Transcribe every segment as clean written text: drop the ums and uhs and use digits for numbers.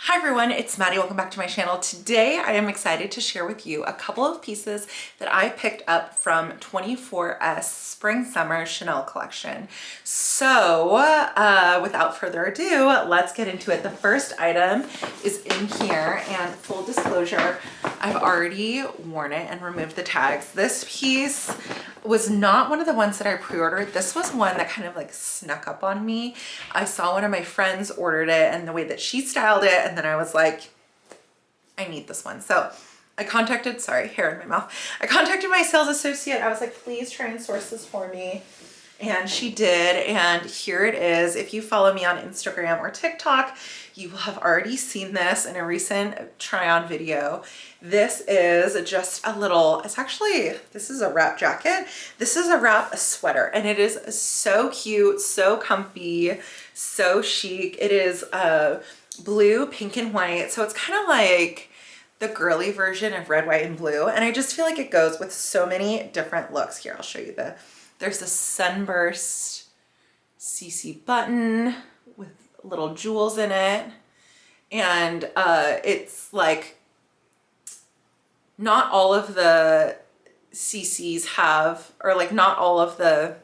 Hi everyone, it's Maddie. Welcome back to my channel. Today I am excited to share with you a couple of pieces that I picked up from 24S Spring Summer Chanel collection. So without further ado, let's get into it. The first item is in here, and full disclosure, I've already worn it and removed the tags. This piece was not one of the ones that I pre-ordered. This was one that kind of like snuck up on me. I saw one of my friends ordered it and the way that she styled it, and then I was like, I need this one. So I contacted, sorry, hair in my mouth. I contacted my sales associate. I was like, please try and source this for me. And she did, and here it is. If you follow me on Instagram or TikTok, you will have already seen this in a recent try-on video. This is just a little, this is a wrap jacket. This is a wrap sweater, and it is so cute, so comfy, so chic. It is blue, pink, and white. So it's kind of like the girly version of red, white, and blue. And I just feel like it goes with so many different looks. Here, I'll show you there's a sunburst CC button with little jewels in it. And it's like, not all of the CCs have, or like not all of the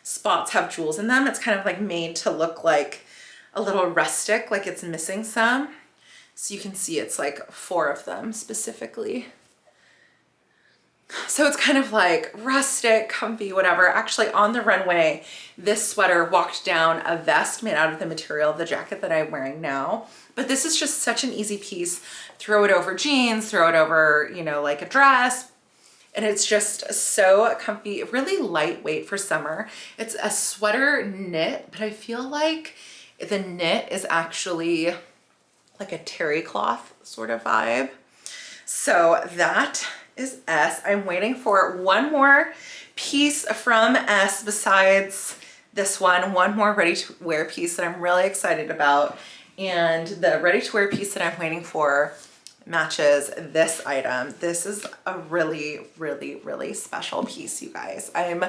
spots have jewels in them. It's kind of like made to look like a little rustic, like it's missing some. So you can see it's like 4 of them specifically. So it's kind of like rustic, comfy, whatever. Actually, on the runway, this sweater walked down a vest made out of the material of the jacket that I'm wearing now. But this is just such an easy piece. Throw it over jeans, throw it over, you know, like a dress. And it's just so comfy, really lightweight for summer. It's a sweater knit, but I feel like the knit is actually like a terry cloth sort of vibe. So that is S. I'm waiting for one more piece from S besides this one more ready to wear piece that I'm really excited about. And the ready to wear piece that I'm waiting for matches this item. This is a really, really, really special piece, you guys. I'm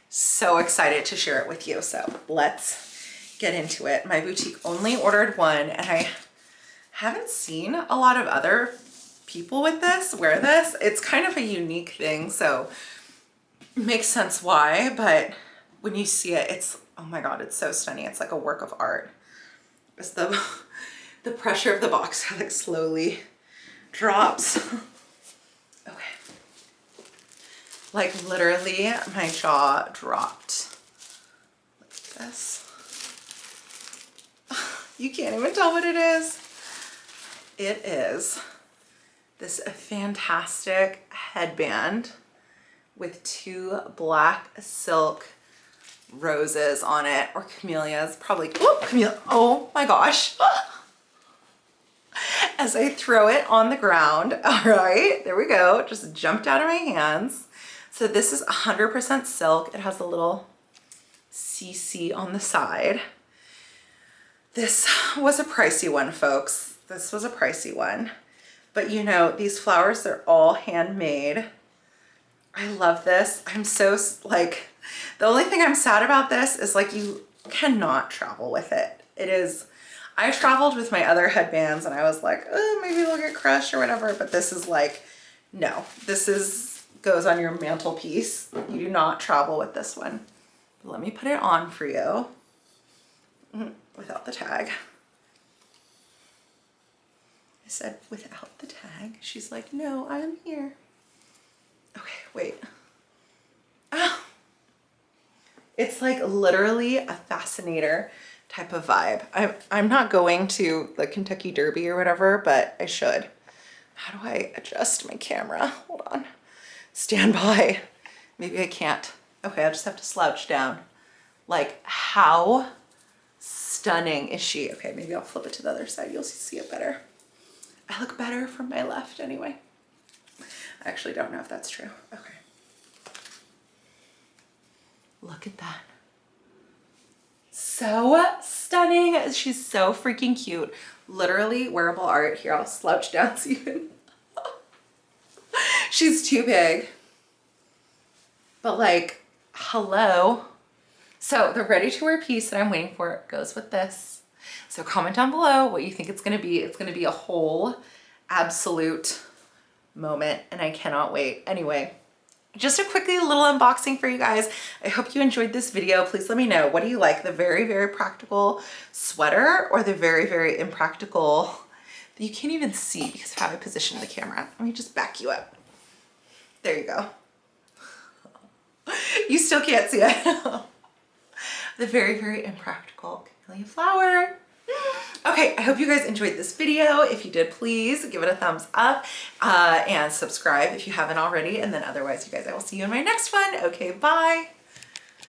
so excited to share it with you. So let's get into it. My boutique only ordered one, and I haven't seen a lot of other people with this wear this. It's kind of a unique thing, so it makes sense why, but when you see it, it's, oh my god, it's so stunning. It's like a work of art. It's the pressure of the box like slowly drops. Okay, like literally my jaw dropped. Look at this. You can't even tell what it is. It is this fantastic headband with 2 black silk roses on it, or camellias, probably, oh, camellia, oh my gosh. As I throw it on the ground, all right, there we go, it just jumped out of my hands. So this is 100% silk. It has a little CC on the side. This was a pricey one, folks. This was a pricey one. But you know, these flowers, they're all handmade. I love this. I'm so like, the only thing I'm sad about this is like you cannot travel with it. It is, I traveled with my other headbands and I was like, oh, maybe they'll get crushed or whatever. But this is like, no, this is, goes on your mantelpiece. You do not travel with this one. But let me put it on for you without the tag. I said, without the tag. She's like, no, I'm here. Okay, wait. Oh. It's like literally a fascinator type of vibe. I'm not going to the Kentucky Derby or whatever, but I should. How do I adjust my camera? Hold on. Stand by. Maybe I can't. Okay, I'll just have to slouch down. Like, how stunning is she? Okay, maybe I'll flip it to the other side. You'll see it better. I look better from my left anyway. I actually don't know if that's true. Okay. Look at that. So stunning. She's so freaking cute. Literally wearable art. Here, I'll slouch down so you can. She's too big. But like, hello. So the ready to wear piece that I'm waiting for goes with this. So comment down below what you think it's gonna be. It's gonna be a whole absolute moment and I cannot wait. Anyway, just a quickly little unboxing for you guys. I hope you enjoyed this video. Please let me know, what do you like? The very, very practical sweater or the very, very impractical that you can't even see because of how I positioned the camera. Let me just back you up. There you go. You still can't see it. The very, very impractical camellia flower. Okay, I hope you guys enjoyed this video. If you did, please give it a thumbs up and subscribe if you haven't already. And then otherwise, you guys, I will see you in my next one. Okay, bye.